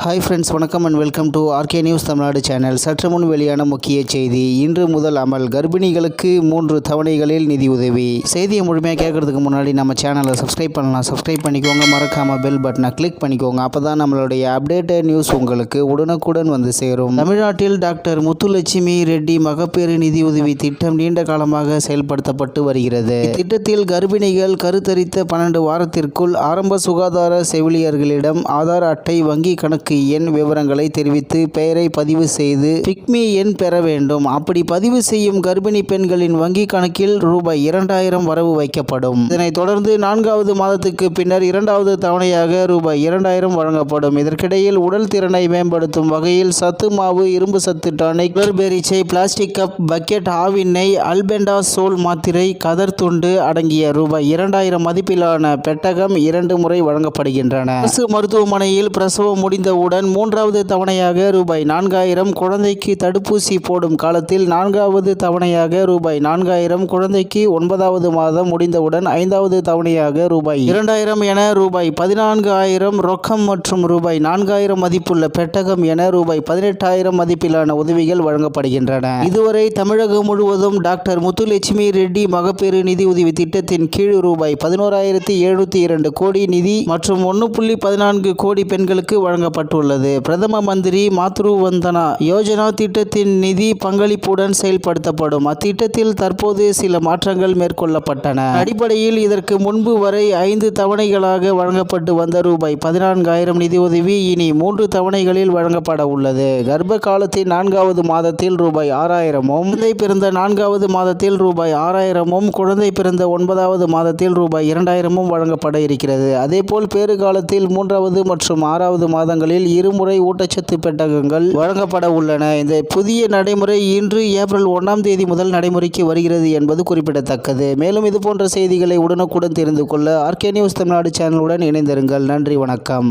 Hi friends, வணக்கம் and welcome to RK news Tamil Nadu channel. சற்று முன் வெளியான முக்கிய செய்தி. இன்று முதல் அமல். கர்ப்பிணிகளுக்கு 3 தவணைகளில் நிதி உதவி. செய்தியை முழுமையாக கேட்கறதுக்கு முன்னாடி நம்ம சேனலை சப்ஸ்கிரைப் பண்ணலாம். சப்ஸ்கிரைப் பண்ணிக்கோங்க. மறக்காமல் பெல் பட்டனை கிளிக் பண்ணிக்கோங்க. அப்போ தான் நம்மளுடைய அப்டேட்டட் நியூஸ் உங்களுக்கு உடனுக்குடன் வந்து சேரும். தமிழ்நாட்டில் டாக்டர் முத்துலட்சுமி ரெட்டி மகப்பேறு நிதி உதவி திட்டம் நீண்ட காலமாக செயல்படுத்தப்பட்டு வருகிறது. இத்திட்டத்தில் கர்ப்பிணிகள் கருத்தரித்த 12 வாரத்திற்குள் ஆரம்ப சுகாதார செவிலியர்களிடம் ஆதார் அட்டை, வங்கி கணக்கு எண் விவரங்களை தெரிவித்து பெயரை பதிவு செய்து பிக்மி எண் பெற வேண்டும். அப்படி பதிவு செய்யும் கர்ப்பிணி பெண்களின் வங்கி கணக்கில் ரூபாய் 2000 வரவு வைக்கப்படும். இதனைத் தொடர்ந்து 4வது மாதத்துக்கு பின்னர் 2வது தவணையாக ரூபாய் 2000 வழங்கப்படும். இதற்கிடையில் உடல் திறனை மேம்படுத்தும் வகையில் சத்து மாவு, இரும்பு சத்து டானிக், பேரிச்சை, பிளாஸ்டிக் கப், பக்கெட், ஆவிெண்ணெய், அல்பெண்டாசோல் மாத்திரை, கதர் துண்டு அடங்கிய ரூபாய் 2000 மதிப்பிலான பெட்டகம் 2 முறை வழங்கப்படுகின்றன. அரசு மருத்துவமனையில் பிரசவம் முடிந்த உடன் 3வது தவணையாக ரூபாய் 4000, குழந்தைக்கு தடுப்பூசி போடும் காலத்தில் 4வது தவணையாக ரூபாய் 4000, குழந்தைக்கு 9வது மாதம் முடிந்தவுடன் 5வது தவணையாக ரூபாய் 2000 என ரூபாய் 14000 ரொக்கம் மற்றும் ரூபாய் 4000 மதிப்புள்ள பெட்டகம் என ரூபாய் 18000 மதிப்பிலான உதவிகள் வழங்கப்படுகின்றன. இதுவரை தமிழகம் முழுவதும் டாக்டர் முத்துலட்சுமி ரெட்டி மகப்பேறு நிதி உதவி திட்டத்தின் கீழ் ரூபாய் 11,702 கோடி நிதி மற்றும் 1.14 கோடி பெண்களுக்கு வழங்கப்பட்டுள்ளது. பிரதம மந்திரி மாத்ரு வந்தனா யோஜனா திட்டத்தின் நிதி பங்களிப்புடன் செயல்படுத்தப்படும். அத்திட்டத்தில் தற்போது சில மாற்றங்கள் மேற்கொள்ளப்பட்டன. அடிப்படையில் இதற்கு முன்பு வரை 5 தவணைகளாக வழங்கப்பட்டு வந்த ரூபாய் 14,000 நிதியுதவி இனி 3 தவணைகளில் வழங்கப்பட உள்ளது. கர்ப்ப காலத்தின் 4வது மாதத்தில் ரூபாய் 6000ம், குழந்தை பிறந்த 4வது மாதத்தில் ரூபாய் 6000ம், குழந்தை பிறந்த 9வது மாதத்தில் ரூபாய் 2000ம் வழங்கப்பட இருக்கிறது. அதேபோல் பேறு காலத்தில் 3வது மற்றும் 6வது மாதங்களில் இருமுறை ஊட்டச்சத்து பெட்டகங்கள் வழங்கப்பட உள்ளன. இந்த புதிய நடைமுறை இன்று ஏப்ரல் 1ஆம் தேதி முதல் நடைமுறைக்கு வருகிறது என்பது குறிப்பிடத்தக்கது. மேலும் இதுபோன்ற செய்திகளை உடனுக்குடன் தெரிந்து கொள்ள ஆர்கே நியூஸ் தமிழ்நாடு சேனலுடன் இணைந்திருங்கள். நன்றி, வணக்கம்.